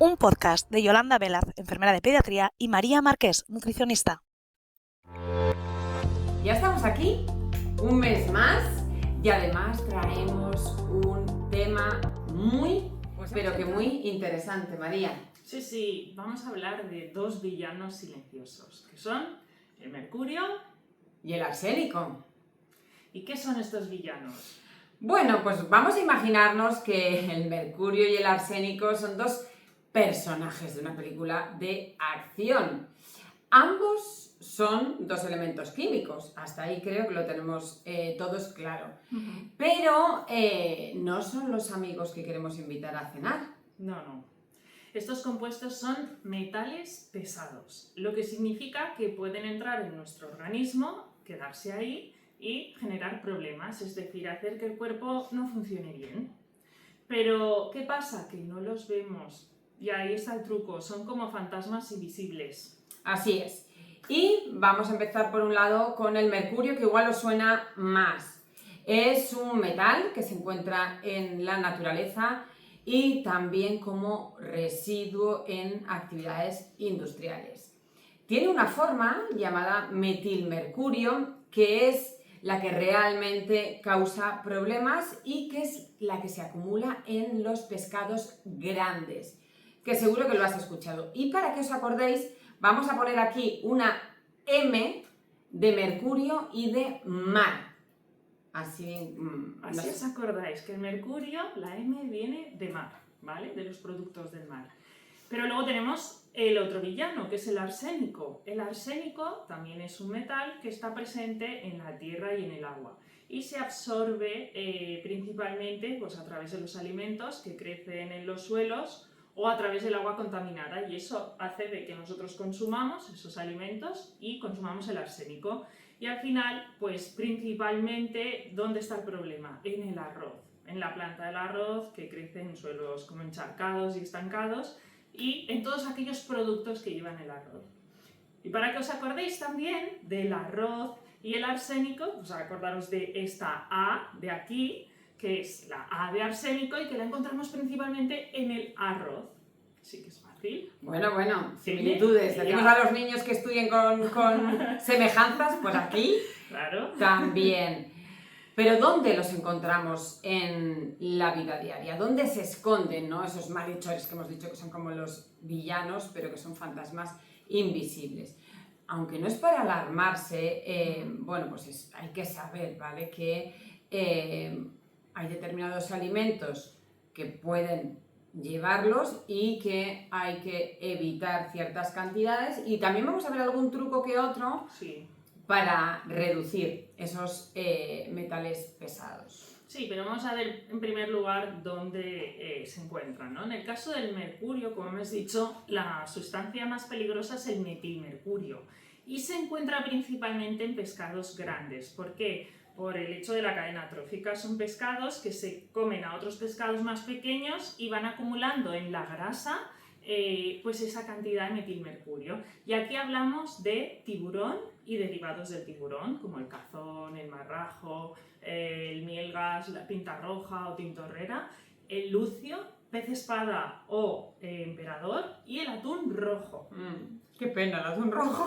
un podcast de Yolanda Velaz, enfermera de pediatría, y María Marqués, nutricionista. Ya estamos aquí, un mes más, y además traemos un tema muy interesante, María. Sí, vamos a hablar de dos villanos silenciosos, que son el mercurio y el arsénico. ¿Y qué son estos villanos? Bueno, pues vamos a imaginarnos que el mercurio y el arsénico son dos personajes de una película de acción. Ambos son dos elementos químicos, hasta ahí creo que lo tenemos todos claro. Pero no son los amigos que queremos invitar a cenar. No. Estos compuestos son metales pesados, lo que significa que pueden entrar en nuestro organismo, quedarse ahí y generar problemas, es decir, hacer que el cuerpo no funcione bien. Pero, ¿qué pasa? Que no los vemos. Y ahí está el truco, son como fantasmas invisibles. Así es. Y vamos a empezar por un lado con el mercurio, que igual os suena más. Es un metal que se encuentra en la naturaleza y también como residuo en actividades industriales. Tiene una forma llamada metilmercurio, que es la que realmente causa problemas y que es la que se acumula en los pescados grandes, que seguro que lo has escuchado. Y para que os acordéis, vamos a poner aquí una M de mercurio y de mar. Así os acordáis que el mercurio, la M viene de mar, ¿vale? De los productos del mar. Pero luego tenemos el otro villano, que es el arsénico. El arsénico también es un metal que está presente en la tierra y en el agua y se absorbe principalmente pues, a través de los alimentos que crecen en los suelos o a través del agua contaminada, y eso hace de que nosotros consumamos esos alimentos y consumamos el arsénico. Y al final, pues principalmente, ¿dónde está el problema? En el arroz, en la planta del arroz que crece en suelos como encharcados y estancados y en todos aquellos productos que llevan el arroz. Y para que os acordéis también del arroz y el arsénico, pues acordaros de esta A de aquí, que es la A de arsénico y que la encontramos principalmente en el arroz. Sí que es fácil. Bueno, similitudes. Decimos a los niños que estudien con semejanzas, pues aquí claro. También. Pero ¿dónde los encontramos en la vida diaria? ¿Dónde se esconden, ¿no? Esos malhechores que hemos dicho que son como los villanos, pero que son fantasmas invisibles? Aunque no es para alarmarse, pues hay que saber, ¿vale? Que hay determinados alimentos que pueden llevarlos y que hay que evitar ciertas cantidades, y también vamos a ver algún truco que otro para reducir esos metales pesados. Sí, pero vamos a ver en primer lugar dónde se encuentran, ¿no? En el caso del mercurio, como hemos dicho, la sustancia más peligrosa es el metilmercurio y se encuentra principalmente en pescados grandes. ¿Por qué? Por el hecho de la cadena trófica. Son pescados que se comen a otros pescados más pequeños y van acumulando en la grasa pues esa cantidad de metilmercurio. Y aquí hablamos de tiburón y derivados del tiburón, como el cazón, el marrajo, el mielgas, la pinta roja o tintorrera, el lucio, pez espada o emperador y el atún rojo. ¡Qué pena, el atún rojo!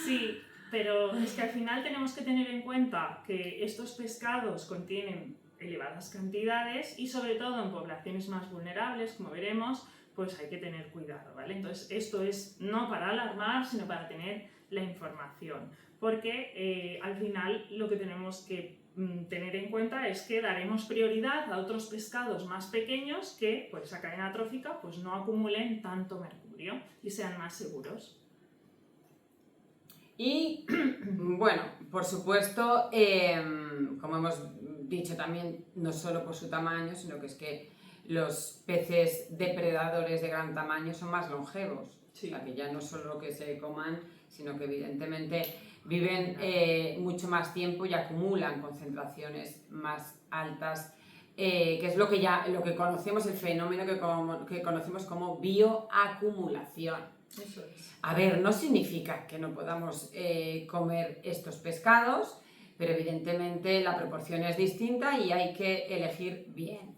Sí, pero es que al final tenemos que tener en cuenta que estos pescados contienen elevadas cantidades y sobre todo en poblaciones más vulnerables, como veremos, pues hay que tener cuidado, ¿vale? Entonces esto es no para alarmar, sino para tener la información, porque al final lo que tenemos que tener en cuenta es que daremos prioridad a otros pescados más pequeños que por esa cadena trófica pues no acumulen tanto mercurio y sean más seguros. Y bueno, por supuesto, como hemos dicho también, no solo por su tamaño, sino que es que los peces depredadores de gran tamaño son más longevos. Sí. O sea, que ya no solo lo que se coman, sino que evidentemente viven mucho más tiempo y acumulan concentraciones más altas, que es lo que conocemos, el fenómeno que conocemos como bioacumulación. Eso es. A ver, no significa que no podamos comer estos pescados, pero evidentemente la proporción es distinta y hay que elegir bien.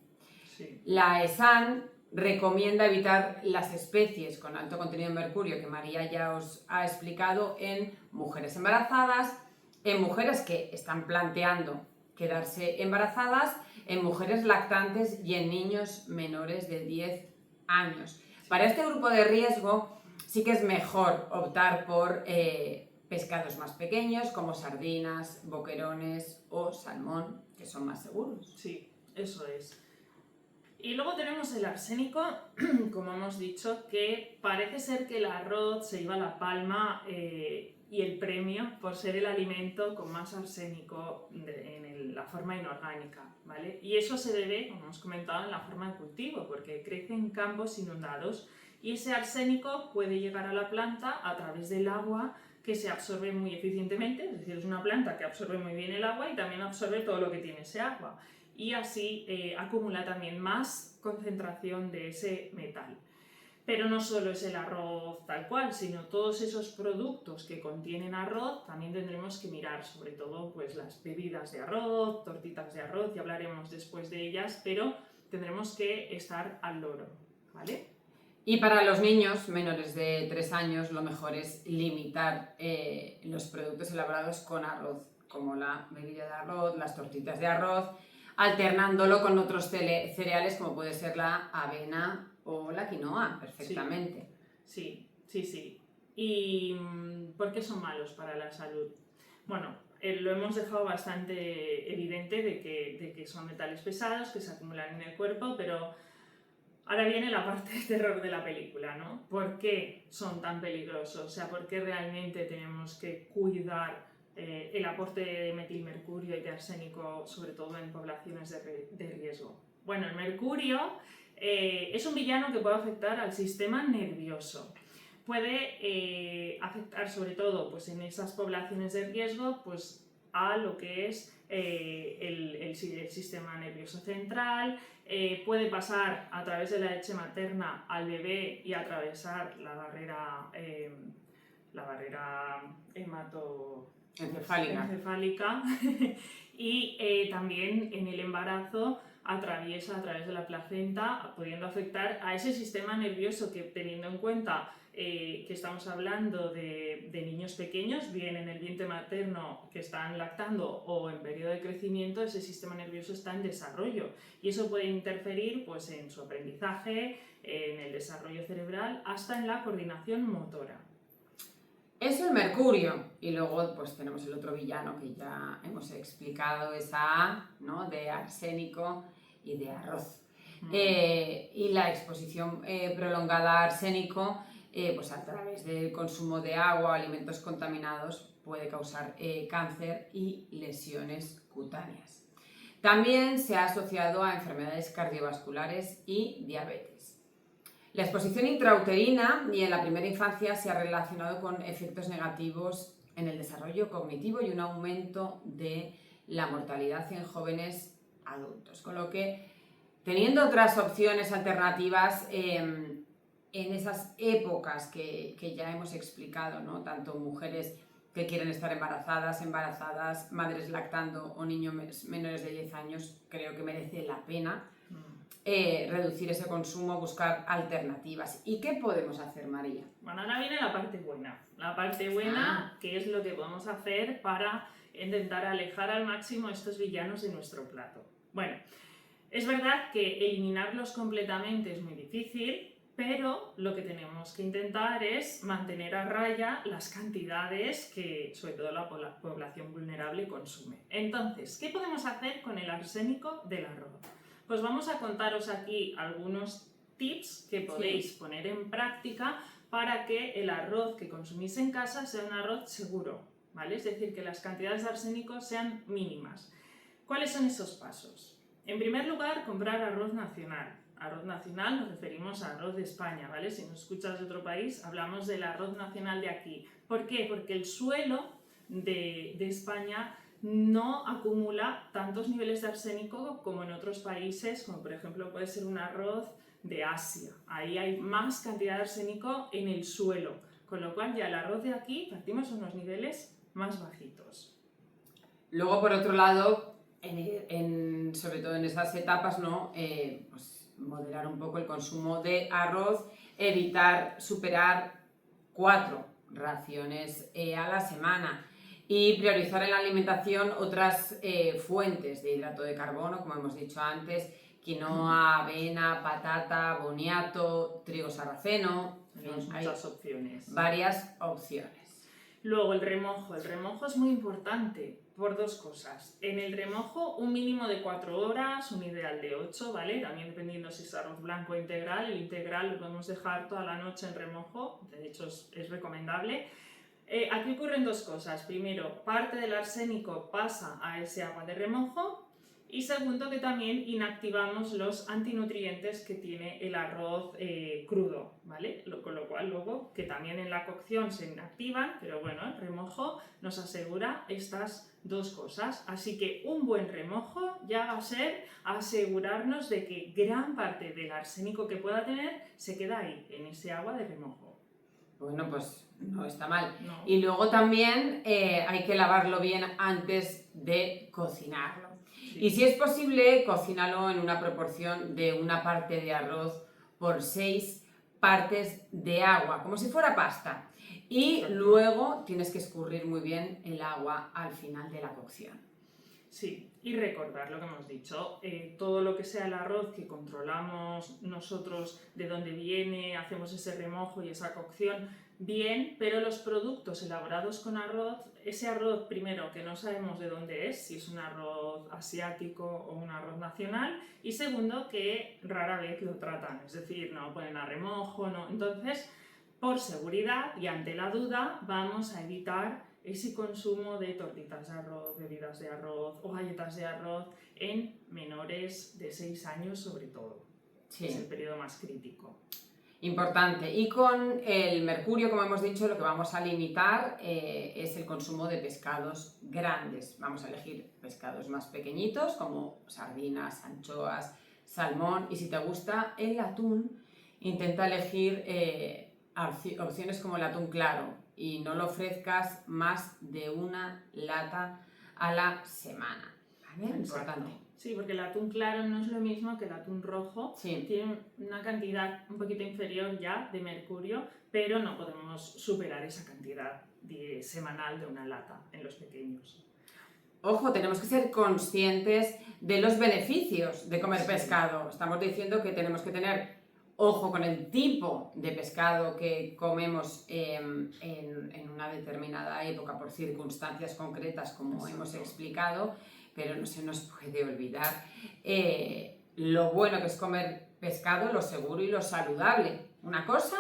Sí. La ESAN recomienda evitar las especies con alto contenido de mercurio que María ya os ha explicado en mujeres embarazadas, en mujeres que están planteando quedarse embarazadas, en mujeres lactantes y en niños menores de 10 años. Para este grupo de riesgo sí que es mejor optar por pescados más pequeños como sardinas, boquerones o salmón, que son más seguros. Sí, eso es. Y luego tenemos el arsénico, como hemos dicho, que parece ser que el arroz se lleva la palma y el premio por ser el alimento con más arsénico en la forma inorgánica, ¿vale? Y eso se debe, como hemos comentado, en la forma de cultivo, porque crece en campos inundados y ese arsénico puede llegar a la planta a través del agua, que se absorbe muy eficientemente, es decir, es una planta que absorbe muy bien el agua y también absorbe todo lo que tiene ese agua. Y así acumula también más concentración de ese metal. Pero no solo es el arroz tal cual, sino todos esos productos que contienen arroz también tendremos que mirar, sobre todo pues las bebidas de arroz, tortitas de arroz, ya hablaremos después de ellas, pero tendremos que estar al loro, ¿vale? Y para los niños menores de 3 años lo mejor es limitar los productos elaborados con arroz, como la bebida de arroz, las tortitas de arroz, alternándolo con otros cereales como puede ser la avena o la quinoa, perfectamente. Sí. ¿Y por qué son malos para la salud? Bueno, lo hemos dejado bastante evidente de que son metales pesados que se acumulan en el cuerpo, pero ahora viene la parte de terror de la película, ¿no? ¿Por qué son tan peligrosos? O sea, ¿por qué realmente tenemos que cuidar el aporte de metilmercurio y de arsénico, sobre todo en poblaciones de riesgo? Bueno, el mercurio es un villano que puede afectar al sistema nervioso. Puede afectar sobre todo pues, en esas poblaciones de riesgo pues, a lo que es el sistema nervioso central, puede pasar a través de la leche materna al bebé y atravesar la barrera encefálica y también en el embarazo atraviesa a través de la placenta, pudiendo afectar a ese sistema nervioso que, teniendo en cuenta que estamos hablando de niños pequeños, bien en el vientre materno que están lactando o en periodo de crecimiento, ese sistema nervioso está en desarrollo y eso puede interferir pues, en su aprendizaje, en el desarrollo cerebral, hasta en la coordinación motora. Eso el mercurio, y luego pues tenemos el otro villano que ya hemos explicado, esa A, ¿no? De arsénico y de arroz. Y la exposición prolongada a arsénico, pues a través del consumo de agua o alimentos contaminados, puede causar cáncer y lesiones cutáneas. También se ha asociado a enfermedades cardiovasculares y diabetes. La exposición intrauterina y en la primera infancia se ha relacionado con efectos negativos en el desarrollo cognitivo y un aumento de la mortalidad en jóvenes adultos. Con lo que, teniendo otras opciones alternativas en esas épocas que ya hemos explicado, ¿no? Tanto mujeres que quieren estar embarazadas, madres lactando o niños menores de 10 años, creo que merece la pena reducir ese consumo, buscar alternativas. ¿Y qué podemos hacer, María? Bueno, ahora viene la parte buena. La parte buena, que es lo que podemos hacer para intentar alejar al máximo estos villanos de nuestro plato. Bueno, es verdad que eliminarlos completamente es muy difícil, pero lo que tenemos que intentar es mantener a raya las cantidades que, sobre todo, la población vulnerable consume. Entonces, ¿qué podemos hacer con el arsénico del arroz? Pues vamos a contaros aquí algunos tips que podéis poner en práctica para que el arroz que consumís en casa sea un arroz seguro, ¿vale? Es decir, que las cantidades de arsénico sean mínimas. ¿Cuáles son esos pasos? En primer lugar, comprar arroz nacional. Arroz nacional nos referimos a arroz de España, ¿vale? Si nos escuchas de otro país, hablamos del arroz nacional de aquí. ¿Por qué? Porque el suelo de España no acumula tantos niveles de arsénico como en otros países, como por ejemplo puede ser un arroz de Asia. Ahí hay más cantidad de arsénico en el suelo, con lo cual ya el arroz de aquí partimos a unos niveles más bajitos. Luego, por otro lado, sobre todo en esas etapas, ¿no? Pues moderar un poco el consumo de arroz, evitar superar 4 raciones a la semana y priorizar en la alimentación otras fuentes de hidrato de carbono, como hemos dicho antes, quinoa, avena, patata, boniato, trigo sarraceno. Tenemos muchas opciones. Varias opciones. Luego el remojo. El remojo es muy importante por 2 cosas. En el remojo un mínimo de 4 horas, un ideal de 8, ¿vale? También dependiendo si es arroz blanco o integral. El integral lo podemos dejar toda la noche en remojo, de hecho es recomendable. Aquí ocurren 2 cosas. Primero, parte del arsénico pasa a ese agua de remojo. Y segundo, que también inactivamos los antinutrientes que tiene el arroz crudo, ¿vale? Con lo cual luego, que también en la cocción se inactivan, pero bueno, el remojo nos asegura estas 2 cosas. Así que un buen remojo ya va a ser asegurarnos de que gran parte del arsénico que pueda tener se queda ahí, en ese agua de remojo. Bueno, pues no está mal. No. Y luego también hay que lavarlo bien antes de cocinarlo. Sí. Y si es posible, cocínalo en una proporción de una parte de arroz por 6 partes de agua, como si fuera pasta. Y luego tienes que escurrir muy bien el agua al final de la cocción. Sí, y recordar lo que hemos dicho, todo lo que sea el arroz que controlamos nosotros de dónde viene, hacemos ese remojo y esa cocción bien, pero los productos elaborados con arroz, ese arroz primero que no sabemos de dónde es, si es un arroz asiático o un arroz nacional, y segundo que rara vez lo tratan, es decir, no ponen a remojo, no. Entonces, por seguridad y ante la duda, vamos a evitar ese consumo de tortitas de arroz, bebidas de arroz o galletas de arroz en menores de 6 años sobre todo. Sí. Es el periodo más crítico. Importante. Y con el mercurio, como hemos dicho, lo que vamos a limitar es el consumo de pescados grandes. Vamos a elegir pescados más pequeñitos como sardinas, anchoas, salmón, y si te gusta el atún, intenta elegir opciones como el atún claro y no lo ofrezcas más de una lata a la semana. ¿Vale? Importante. Sí, porque el atún claro no es lo mismo que el atún rojo. Sí. Tiene una cantidad un poquito inferior ya de mercurio, pero no podemos superar esa cantidad semanal de una lata en los pequeños. Ojo, tenemos que ser conscientes de los beneficios de comer pescado. Estamos diciendo que tenemos que tener ojo con el tipo de pescado que comemos en una determinada época por circunstancias concretas, como hemos explicado, pero no se nos puede olvidar lo bueno que es comer pescado, lo seguro y lo saludable. Una cosa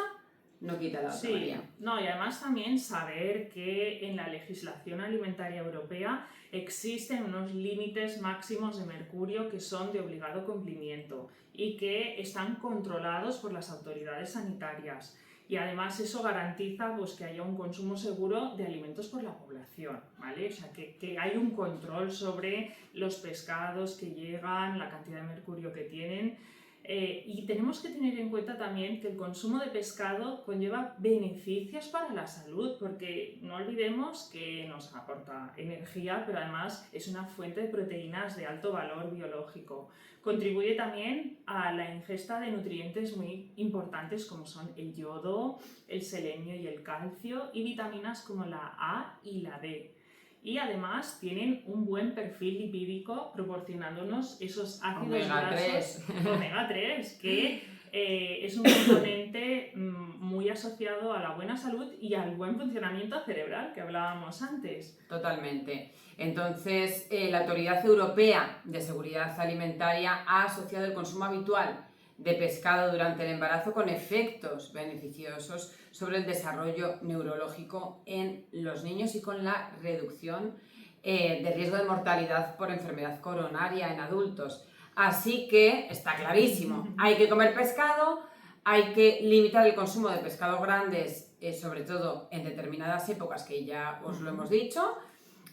no quita la otra. Sí, María. no, y además también saber que en la legislación alimentaria europea existen unos límites máximos de mercurio que son de obligado cumplimiento y que están controlados por las autoridades sanitarias. Y además eso garantiza pues, que haya un consumo seguro de alimentos por la población, ¿vale? O sea, que hay un control sobre los pescados que llegan, la cantidad de mercurio que tienen. Y tenemos que tener en cuenta también que el consumo de pescado conlleva beneficios para la salud, porque no olvidemos que nos aporta energía, pero además es una fuente de proteínas de alto valor biológico. Contribuye también a la ingesta de nutrientes muy importantes como son el yodo, el selenio y el calcio, y vitaminas como la A y la D. Y además tienen un buen perfil lipídico proporcionándonos esos ácidos grasos omega 3, que es un componente muy asociado a la buena salud y al buen funcionamiento cerebral que hablábamos antes. Totalmente. Entonces, la Autoridad Europea de Seguridad Alimentaria ha asociado el consumo habitual de pescado durante el embarazo con efectos beneficiosos sobre el desarrollo neurológico en los niños y con la reducción de riesgo de mortalidad por enfermedad coronaria en adultos. Así que está clarísimo, hay que comer pescado, hay que limitar el consumo de pescados grandes, sobre todo en determinadas épocas que ya os lo hemos dicho,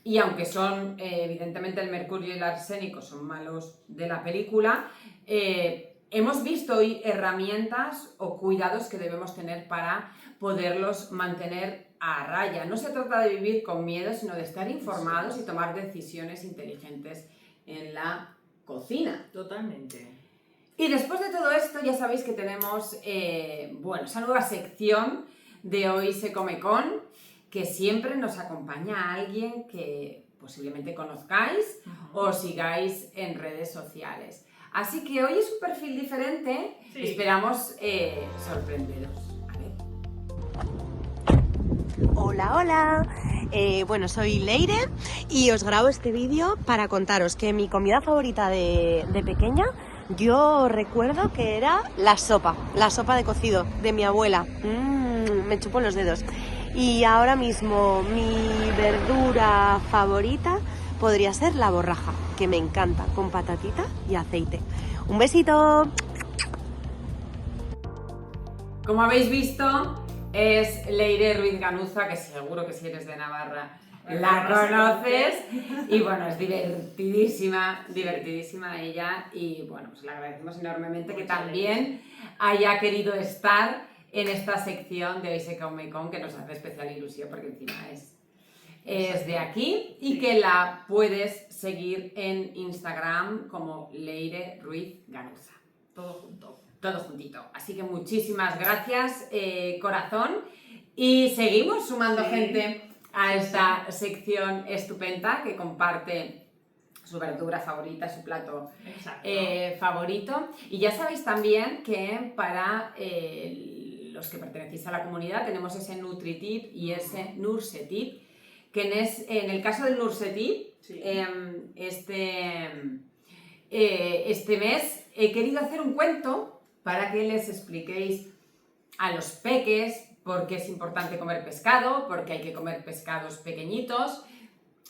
y aunque son, evidentemente el mercurio y el arsénico son malos de la película, hemos visto hoy herramientas o cuidados que debemos tener para poderlos mantener a raya. No se trata de vivir con miedo, sino de estar informados y tomar decisiones inteligentes en la cocina. Totalmente. Y después de todo esto, ya sabéis que tenemos esa nueva sección de Hoy se come con, que siempre nos acompaña alguien que posiblemente conozcáis o sigáis en redes sociales. Así que hoy es un perfil diferente, esperamos sorprenderos. A ver. Hola, hola. Soy Leire y os grabo este vídeo para contaros que mi comida favorita de pequeña, yo recuerdo que era la sopa de cocido de mi abuela. Me chupo los dedos. Y ahora mismo mi verdura favorita podría ser la borraja, que me encanta, con patatita y aceite. ¡Un besito! Como habéis visto, es Leire Ruiz Ganuza, que seguro que si eres de Navarra la conoces. Y bueno, es divertidísima ella. Y bueno, pues le agradecemos enormemente que también haya querido estar en esta sección de Hoy se come con, que nos hace especial ilusión porque encima es de aquí, y que la puedes seguir en Instagram como Leire Ruiz Ganuza. Todo juntito. Así que muchísimas gracias, corazón. Y seguimos sumando gente a esta sección estupenda que comparte su verdura favorita, su plato favorito. Y ya sabéis también que para los que pertenecéis a la comunidad tenemos ese NutriTip y ese Nursetip, que en el caso del Nursetip, este mes he querido hacer un cuento para que les expliquéis a los peques por qué es importante comer pescado, porque hay que comer pescados pequeñitos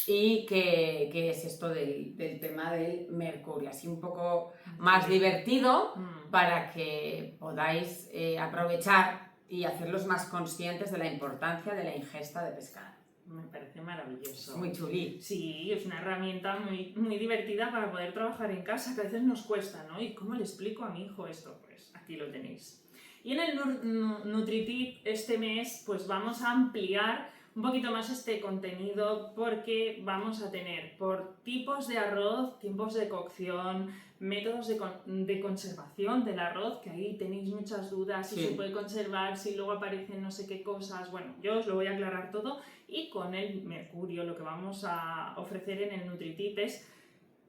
y qué es esto del tema del mercurio. Así un poco más divertido para que podáis aprovechar y hacerlos más conscientes de la importancia de la ingesta de pescado. Me parece maravilloso. Muy chuli. Sí, es una herramienta muy, muy divertida para poder trabajar en casa, que a veces nos cuesta, ¿no? ¿Y cómo le explico a mi hijo esto? Pues aquí lo tenéis. Y en el NutriTip este mes pues vamos a ampliar un poquito más este contenido, porque vamos a tener por tipos de arroz, tiempos de cocción, métodos de conservación del arroz, que ahí tenéis muchas dudas, si se puede conservar, si luego aparecen no sé qué cosas. Bueno, yo os lo voy a aclarar todo. Y con el mercurio lo que vamos a ofrecer en el NutriTip es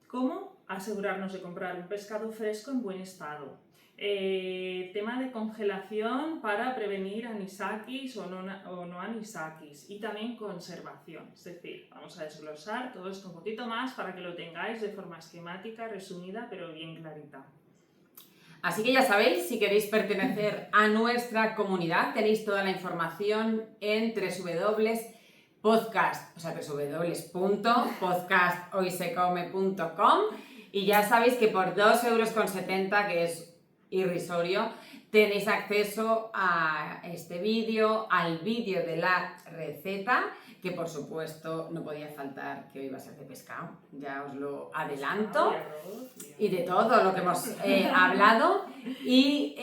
cómo asegurarnos de comprar un pescado fresco en buen estado. Tema de congelación para prevenir anisakis o no anisakis, y también conservación. Es decir, vamos a desglosar todo esto un poquito más para que lo tengáis de forma esquemática, resumida, pero bien clarita. Así que ya sabéis, si queréis pertenecer a nuestra comunidad, tenéis toda la información en www.podcasthoysecome.com, y ya sabéis que por 2,70 €, que es irrisorio, tenéis acceso a este vídeo, al vídeo de la receta, que por supuesto no podía faltar, que hoy va a ser de pescado, ya os lo adelanto, y de todo lo que hemos hablado, y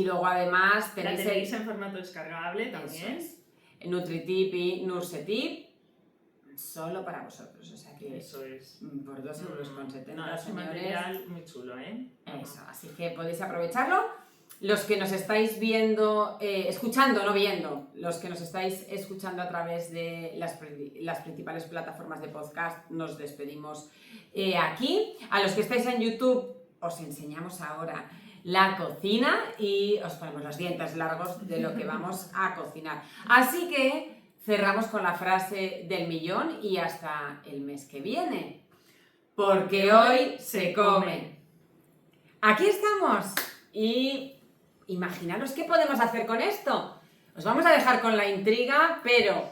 luego además tenéis en formato descargable también. NutriTip y Nursetip solo para vosotros, o sea que eso es por 2,70 €, no, es un material muy chulo, Eso, así que podéis aprovecharlo. Los que nos estáis viendo, escuchando, no viendo, los que nos estáis escuchando a través de las principales plataformas de podcast, nos despedimos aquí. A los que estáis en YouTube, os enseñamos ahora la cocina y os ponemos los dientes largos de lo que vamos a cocinar. Así que cerramos con la frase del millón y hasta el mes que viene, porque hoy se come. Aquí estamos y imaginaros qué podemos hacer con esto. Os vamos a dejar con la intriga, pero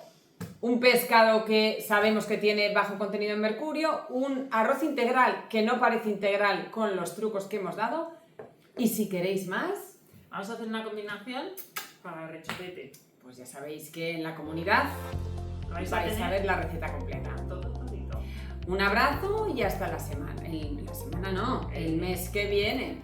un pescado que sabemos que tiene bajo contenido en mercurio, un arroz integral que no parece integral con los trucos que hemos dado, y si queréis más, vamos a hacer una combinación para rechupete. Pues ya sabéis que en la comunidad vais a ver la receta completa. Todito. Un abrazo y hasta el mes que viene.